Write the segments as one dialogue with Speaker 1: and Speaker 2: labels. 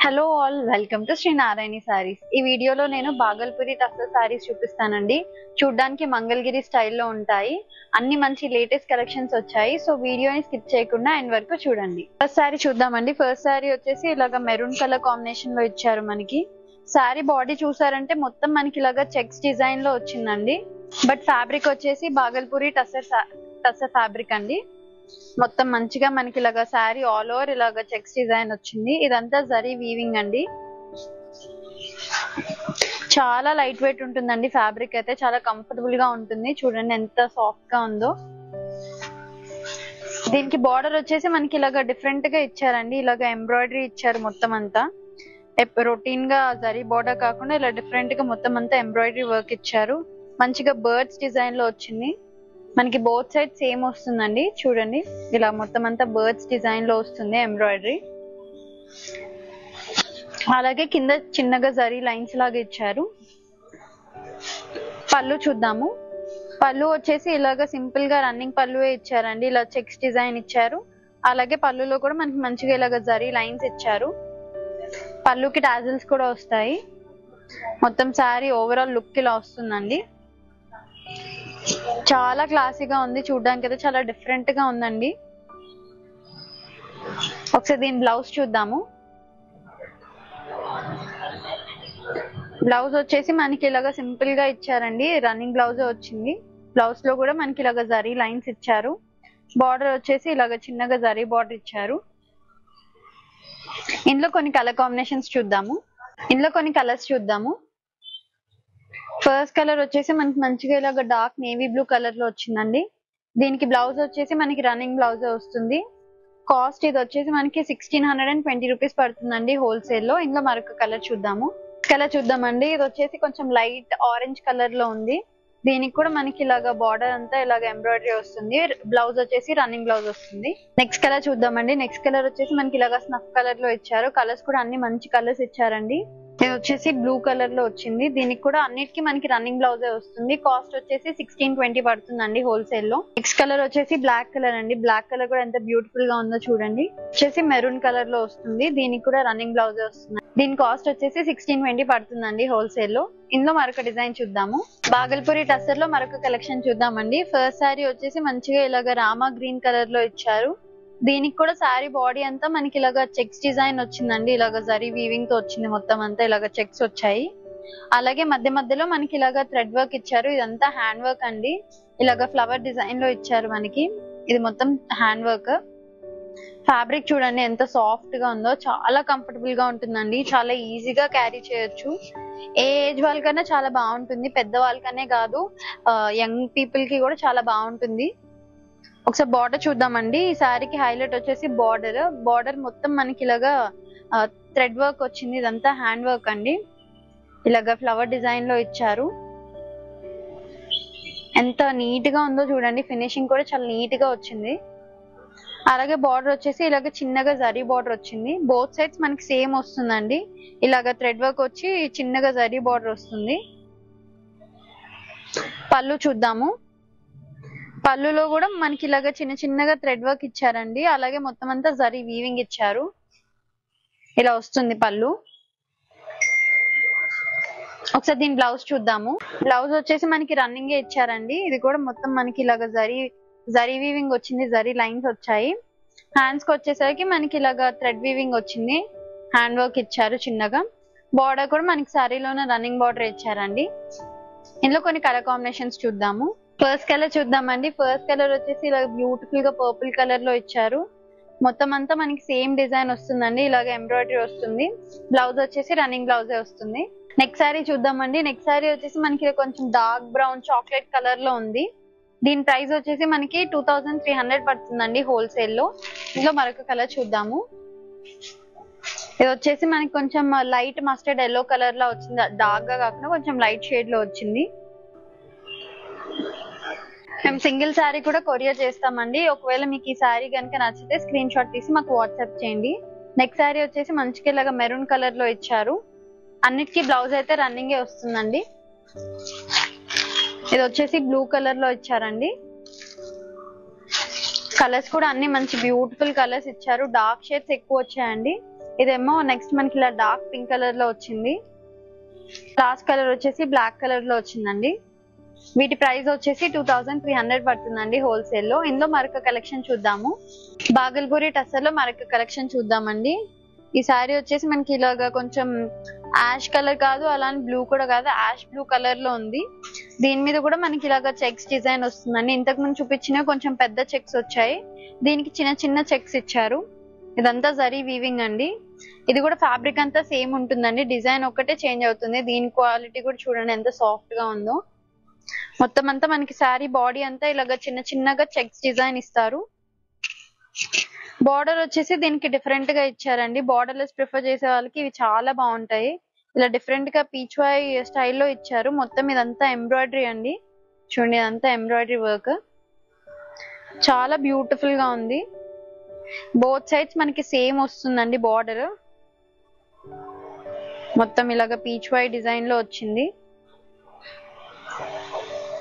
Speaker 1: Hello all, welcome to Sri Narayani sarees. ఈ వీడియోలో నేను బాగల్పూరి టస్సర్ సారీస్ చూపిస్తానండి. చూడ్డానికి మంగళగిరి స్టైల్లో ఉంటాయి. అన్ని మంచి లేటెస్ట్ కలెక్షన్స్ వచ్చాయి. సో వీడియోని స్కిప్ చేయకుండా ఎండ్ వరకు చూడండి. ఫస్ట్ సారీ చూద్దామండి. ఫస్ట్ సారీ వచ్చేసి ఇలాగ మెరూన్ కలర్ కాంబినేషన్ లో ఇచ్చారు మనకి. సారీ బాడీ చూసారంటే మొత్తం మనకి ఇలాగ చెక్స్ డిజైన్ లో వచ్చిందండి. బట్ ఫ్యాబ్రిక్ వచ్చేసి బాగల్పూరి టస్సర్ ఫ్యాబ్రిక్ అండి. మొత్తం మంచిగా మనకి ఇలాగా శారీ ఆల్ ఓవర్ ఇలాగా చెక్స్ డిజైన్ వచ్చింది. ఇదంతా జరీ వీవింగ్ అండి. చాలా లైట్ వెయిట్ ఉంటుందండి. ఫ్యాబ్రిక్ అయితే చాలా కంఫర్టబుల్ గా ఉంటుంది. చూడండి ఎంత సాఫ్ట్ గా ఉందో. దీనికి బార్డర్ వచ్చేసి మనకి ఇలాగా డిఫరెంట్ గా ఇచ్చారండి. ఇలాగా ఎంబ్రాయిడరీ ఇచ్చారు మొత్తం అంతా. రొటీన్ గా జరీ బార్డర్ కాకుండా ఇలా డిఫరెంట్ గా మొత్తం అంతా ఎంబ్రాయిడరీ వర్క్ ఇచ్చారు. మంచిగా బర్డ్స్ డిజైన్ లో వచ్చింది. మనకి బోత్ సైడ్ సేమ్ వస్తుందండి. చూడండి ఇలా మొత్తం అంతా బర్డ్స్ డిజైన్ లో వస్తుంది ఎంబ్రాయిడరీ. అలాగే కింద చిన్నగా జరీ లైన్స్ లాగా ఇచ్చారు. పళ్ళు చూద్దాము. పళ్ళు వచ్చేసి ఇలాగ సింపుల్ గా రన్నింగ్ పళ్ళువే ఇచ్చారండి. ఇలా చెక్స్ డిజైన్ ఇచ్చారు. అలాగే పళ్ళులో కూడా మనకి మంచిగా ఇలాగ జరీ లైన్స్ ఇచ్చారు. పళ్ళుకి టాజిల్స్ కూడా వస్తాయి. మొత్తం శారీ ఓవరాల్ లుక్ ఇలా వస్తుందండి. చాలా క్లాసీగా ఉంది. చూడడానికి అయితే చాలా డిఫరెంట్ గా ఉందండి. ఒకసారి దీని బ్లౌజ్ చూద్దాము. బ్లౌజ్ వచ్చేసి మనకి ఇలాగా సింపుల్ గా ఇచ్చారండి. రన్నింగ్ బ్లౌజ్ వచ్చింది. బ్లౌజ్ లో కూడా మనకి ఇలాగ జరీ లైన్స్ ఇచ్చారు. బార్డర్ వచ్చేసి ఇలాగ చిన్నగా జరీ బార్డర్ ఇచ్చారు. ఇందులో కొన్ని కలర్ కాంబినేషన్స్ చూద్దాము. ఇందులో కొన్ని కలర్స్ చూద్దాము. ఫస్ట్ కలర్ వచ్చేసి మనకి మంచిగా ఇలాగ డార్క్ నేవీ బ్లూ కలర్ లో వచ్చిందండి. దీనికి బ్లౌజ్ వచ్చేసి మనకి రన్నింగ్ బ్లౌజ్ వస్తుంది. కాస్ట్ ఇది వచ్చేసి మనకి 1620 రూపీస్ పడుతుందండి హోల్సేల్ లో. ఇందులో మరొక కలర్ చూద్దామండి. ఇది వచ్చేసి కొంచెం లైట్ ఆరెంజ్ కలర్ లో ఉంది. దీనికి కూడా మనకి ఇలాగ బార్డర్ అంతా ఇలాగ ఎంబ్రాయిడరీ వస్తుంది. బ్లౌజ్ వచ్చేసి రన్నింగ్ బ్లౌజ్ వస్తుంది. నెక్స్ట్ కలర్ చూద్దామండి. నెక్స్ట్ కలర్ వచ్చేసి మనకి ఇలాగ స్నఫ్ కలర్ లో ఇచ్చారు. కలర్స్ కూడా అన్ని మంచి కలర్స్ ఇచ్చారండి. ఇది వచ్చేసి బ్లూ కలర్ లో వచ్చింది. దీనికి కూడా అన్నిటికీ మనకి రన్నింగ్ బ్లౌజే వస్తుంది. కాస్ట్ వచ్చేసి 1620 పడుతుందండి హోల్సేల్ లో. నెక్స్ట్ కలర్ వచ్చేసి బ్లాక్ కలర్ అండి. బ్లాక్ కలర్ కూడా ఎంత బ్యూటిఫుల్ గా ఉందో చూడండి. వచ్చేసి మెరూన్ కలర్ లో వస్తుంది. దీనికి కూడా రన్నింగ్ బ్లౌజే వస్తుంది. దీని కాస్ట్ వచ్చేసి 1620 పడుతుందండి హోల్సేల్ లో. ఇందులో మరొక డిజైన్ చూద్దాము. బాగల్పూరి టస్సర్ లో మరొక కలెక్షన్ చూద్దామండి. ఫస్ట్ శారీ వచ్చేసి మంచిగా ఇలాగ రామా గ్రీన్ కలర్ లో ఇచ్చారు. దీనికి కూడా శారీ బాడీ అంతా మనకి ఇలాగ చెక్స్ డిజైన్ వచ్చిందండి. ఇలాగ జరీ వీవింగ్ తో వచ్చింది. మొత్తం అంతా ఇలాగ చెక్స్ వచ్చాయి. అలాగే మధ్య మధ్యలో మనకి ఇలాగ థ్రెడ్ వర్క్ ఇచ్చారు. ఇదంతా హ్యాండ్ వర్క్ అండి. ఇలాగ ఫ్లవర్ డిజైన్ లో ఇచ్చారు మనకి. ఇది మొత్తం హ్యాండ్ వర్క్. ఫ్యాబ్రిక్ చూడండి ఎంత సాఫ్ట్ గా ఉందో. చాలా కంఫర్టబుల్ గా ఉంటుందండి. చాలా ఈజీగా క్యారీ చేయొచ్చు. ఏ ఏజ్ వాళ్ళకన్నా చాలా బాగుంటుంది. పెద్ద వాళ్ళకనే కాదు, యంగ్ పీపుల్ కి కూడా చాలా బాగుంటుంది. ఒకసారి బార్డర్ చూద్దామండి. ఈ శారీకి హైలైట్ వచ్చేసి బార్డర్ మొత్తం మనకి ఇలాగా థ్రెడ్ వర్క్ వచ్చింది. ఇదంతా హ్యాండ్ వర్క్ అండి. ఇలాగా ఫ్లవర్ డిజైన్ లో ఇచ్చారు. ఎంత నీట్ గా ఉందో చూడండి. ఫినిషింగ్ కూడా చాలా నీట్ గా వచ్చింది. అలాగే బార్డర్ వచ్చేసి ఇలాగ చిన్నగా జరీ బార్డర్ వచ్చింది. బోత్ సైడ్స్ మనకి సేమ్ వస్తుందండి. ఇలాగ థ్రెడ్ వర్క్ వచ్చి చిన్నగా జరీ బార్డర్ వస్తుంది. పళ్ళు చూద్దాము. పళ్ళులో కూడా మనకి ఇలాగ చిన్న చిన్నగా థ్రెడ్ వర్క్ ఇచ్చారండి. అలాగే మొత్తం అంతా జరీ వీవింగ్ ఇచ్చారు. ఇలా వస్తుంది పళ్ళు. ఒకసారి దీని బ్లౌజ్ చూద్దాము. బ్లౌజ్ వచ్చేసి మనకి రన్నింగ్ ఇచ్చారండి. ఇది కూడా మొత్తం మనకి ఇలాగ జరీ వీవింగ్ వచ్చింది. జరీ లైన్స్ వచ్చాయి. హ్యాండ్స్ కి వచ్చేసరికి మనకి ఇలాగ థ్రెడ్ వీవింగ్ వచ్చింది. హ్యాండ్ వర్క్ ఇచ్చారు చిన్నగా. బార్డర్ కూడా మనకి శారీలోనే రన్నింగ్ బార్డర్ ఇచ్చారండి. ఇందులో కొన్ని కలర్ కాంబినేషన్స్ చూద్దాము. ఫస్ట్ కలర్ చూద్దామండి. ఫస్ట్ కలర్ వచ్చేసి ఇలా బ్యూటిఫుల్ గా పర్పుల్ కలర్ లో ఇచ్చారు. మొత్తం అంతా మనకి సేమ్ డిజైన్ వస్తుందండి. ఇలాగ ఎంబ్రాయిడరీ వస్తుంది. బ్లౌజ్ వచ్చేసి రన్నింగ్ బ్లౌజే వస్తుంది. నెక్స్ట్ శారీ చూద్దామండి. నెక్స్ట్ శారీ వచ్చేసి మనకి కొంచెం డార్క్ బ్రౌన్ చాక్లెట్ కలర్ లో ఉంది. దీని ప్రైస్ వచ్చేసి మనకి 2300 పడుతుందండి హోల్సేల్ లో. ఇందులో మరొక కలర్ చూద్దాము. ఇది వచ్చేసి మనకి కొంచెం లైట్ మస్టర్డ్ ఎల్లో కలర్ లో వచ్చింది. డార్క్ గా కాకుండా కొంచెం లైట్ షేడ్ లో వచ్చింది. మేము సింగిల్ శారీ కూడా కొరియర్ చేస్తామండి. ఒకవేళ మీకు ఈ శారీ కనుక నచ్చితే స్క్రీన్ షాట్ తీసి మాకు వాట్సాప్ చేయండి. నెక్స్ట్ శారీ వచ్చేసి మంచిగా ఇలాగా మెరూన్ కలర్ లో ఇచ్చారు. అన్నిటికీ బ్లౌజ్ అయితే రన్నింగే వస్తుందండి. ఇది వచ్చేసి బ్లూ కలర్ లో ఇచ్చారండి. కలర్స్ కూడా అన్ని మంచి బ్యూటిఫుల్ కలర్స్ ఇచ్చారు. డార్క్ షేడ్స్ ఎక్కువ వచ్చాయండి. ఇదేమో నెక్స్ట్ మనకి ఇలా డార్క్ పింక్ కలర్ లో వచ్చింది. లాస్ట్ కలర్ వచ్చేసి బ్లాక్ కలర్ లో వచ్చిందండి. వీటి ప్రైస్ వచ్చేసి 2300 పడుతుందండి హోల్సేల్ లో. ఇందులో మరొక కలెక్షన్ చూద్దాము. బాగల్పూరి టస్సర్ లో మరొక కలెక్షన్ చూద్దామండి. ఈ శారీ వచ్చేసి మనకి ఇలాగా కొంచెం యాష్ కలర్ కాదు, అలానే బ్లూ కూడా కాదు, యాష్ బ్లూ కలర్ లో ఉంది. దీని మీద కూడా మనకి ఇలాగా చెక్స్ డిజైన్ వస్తుందండి. ఇంతకు ముందు చూపించిన కొంచెం పెద్ద చెక్స్ వచ్చాయి, దీనికి చిన్న చిన్న చెక్స్ ఇచ్చారు. ఇదంతా జరీ వీవింగ్ అండి. ఇది కూడా ఫ్యాబ్రిక్ అంతా సేమ్ ఉంటుందండి, డిజైన్ ఒక్కటే చేంజ్ అవుతుంది. దీని క్వాలిటీ కూడా చూడండి ఎంత సాఫ్ట్ గా ఉందో. మొత్తం అంతా మనకి శారీ బాడీ అంతా ఇలాగ చిన్న చిన్నగా చెక్స్ డిజైన్ ఇస్తారు. బార్డర్ వచ్చేసి దీనికి డిఫరెంట్ గా ఇచ్చారండి. బార్డర్ లెస్ ప్రిఫర్ చేసే వాళ్ళకి ఇవి చాలా బాగుంటాయి. ఇలా డిఫరెంట్ గా పీచ్ వై స్టైల్లో ఇచ్చారు. మొత్తం ఇదంతా ఎంబ్రాయిడరీ అండి. చూడండి ఇదంతా ఎంబ్రాయిడరీ వర్క్, చాలా బ్యూటిఫుల్ గా ఉంది. బోత్ సైడ్స్ మనకి సేమ్ వస్తుందండి బార్డర్. మొత్తం ఇలాగ పీచ్ వై డిజైన్ లో వచ్చింది.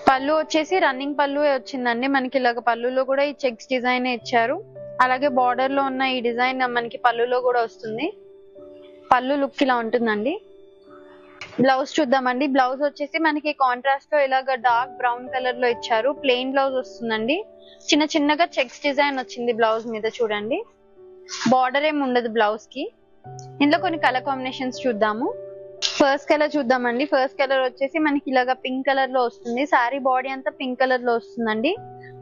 Speaker 1: పళ్ళు వచ్చేసి రన్నింగ్ పళ్ళు వచ్చిందండి. మనకి ఇలాగ పళ్ళులో కూడా ఈ చెక్స్ డిజైన్ ఇచ్చారు. అలాగే బార్డర్ లో ఉన్న ఈ డిజైన్ మనకి పళ్ళులో కూడా వస్తుంది. పళ్ళు లుక్ ఇలా ఉంటుందండి. బ్లౌజ్ చూద్దామండి. బ్లౌజ్ వచ్చేసి మనకి కాంట్రాస్ట్ లో ఇలాగ డార్క్ బ్రౌన్ కలర్ లో ఇచ్చారు. ప్లెయిన్ బ్లౌజ్ వస్తుందండి. చిన్న చిన్నగా చెక్స్ డిజైన్ వచ్చింది బ్లౌజ్ మీద చూడండి. బార్డర్ ఏమి ఉండదు బ్లౌజ్ కి. ఇందులో కొన్ని కలర్ కాంబినేషన్స్ చూద్దాము. ఫస్ట్ కలర్ చూద్దామండి. ఫస్ట్ కలర్ వచ్చేసి మనకి ఇలాగ పింక్ కలర్ లో వస్తుంది. శారీ బాడీ అంతా పింక్ కలర్ లో వస్తుందండి.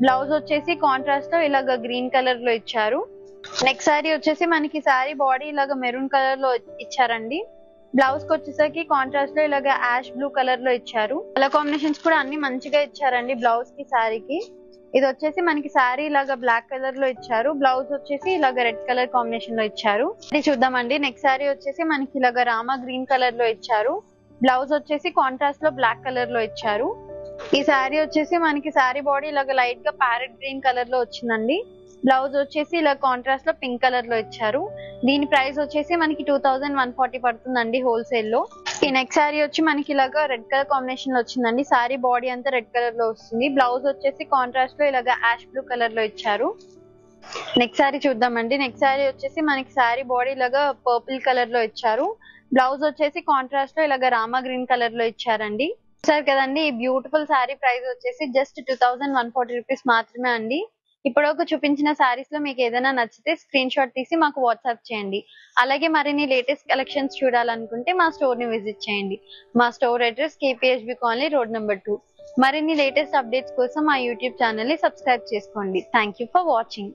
Speaker 1: బ్లౌజ్ వచ్చేసి కాంట్రాస్ట్ లో ఇలాగ గ్రీన్ కలర్ లో ఇచ్చారు. నెక్స్ట్ శారీ వచ్చేసి మనకి శారీ బాడీ ఇలాగ మెరూన్ కలర్ లో ఇచ్చారండి. బ్లౌజ్ కి వచ్చేసరికి కాంట్రాస్ట్ లో ఇలాగ యాష్ బ్లూ కలర్ లో ఇచ్చారు. కలర్ కాంబినేషన్స్ కూడా అన్ని మంచిగా ఇచ్చారండి బ్లౌజ్ కి శారీకి. ఇది వచ్చేసి మనకి శారీ ఇలాగ బ్లాక్ కలర్ లో ఇచ్చారు. బ్లౌజ్ వచ్చేసి ఇలాగ రెడ్ కలర్ కాంబినేషన్ లో ఇచ్చారు. ఇది చూద్దామండి. నెక్స్ట్ శారీ వచ్చేసి మనకి ఇలాగ రామా గ్రీన్ కలర్ లో ఇచ్చారు. బ్లౌజ్ వచ్చేసి కాంట్రాస్ట్ లో బ్లాక్ కలర్ లో ఇచ్చారు. ఈ శారీ వచ్చేసి మనకి శారీ బాడీ ఇలాగ లైట్ గా ప్యారెట్ గ్రీన్ కలర్ లో వచ్చిందండి. బ్లౌజ్ వచ్చేసి ఇలా కాంట్రాస్ట్ లో పింక్ కలర్ లో ఇచ్చారు. దీని ప్రైస్ వచ్చేసి మనకి 2140 పడుతుందండి హోల్సేల్ లో. ఈ నెక్స్ట్ శారీ వచ్చి మనకి ఇలాగా రెడ్ కలర్ కాంబినేషన్ లో వచ్చిందండి. శారీ బాడీ అంతా రెడ్ కలర్ లో వస్తుంది. బ్లౌజ్ వచ్చేసి కాంట్రాస్ట్ లో ఇలాగా యాష్ బ్లూ కలర్ లో ఇచ్చారు. నెక్స్ట్ శారీ చూద్దామండి. నెక్స్ట్ శారీ వచ్చేసి మనకి శారీ బాడీ ఇలాగా పర్పుల్ కలర్ లో ఇచ్చారు. బ్లౌజ్ వచ్చేసి కాంట్రాస్ట్ లో ఇలాగా రామా గ్రీన్ కలర్ లో ఇచ్చారండి. చూసారు కదండి, ఈ బ్యూటిఫుల్ శారీ ప్రైస్ వచ్చేసి జస్ట్ 2140 రూపీస్ మాత్రమే అండి. ఇప్పటివరకు చూపించిన శారీస్ లో మీకు ఏదైనా నచ్చితే స్క్రీన్ షాట్ తీసి మాకు వాట్సాప్ చేయండి. అలాగే మరిన్ని లేటెస్ట్ కలెక్షన్స్ చూడాలనుకుంటే మా స్టోర్ ని విజిట్ చేయండి. మా store address KPHB colony road number 2. మరిన్ని లేటెస్ట్ అప్డేట్స్ కోసం మా యూట్యూబ్ ఛానల్ ని సబ్స్క్రైబ్ చేసుకోండి. Thank you for watching.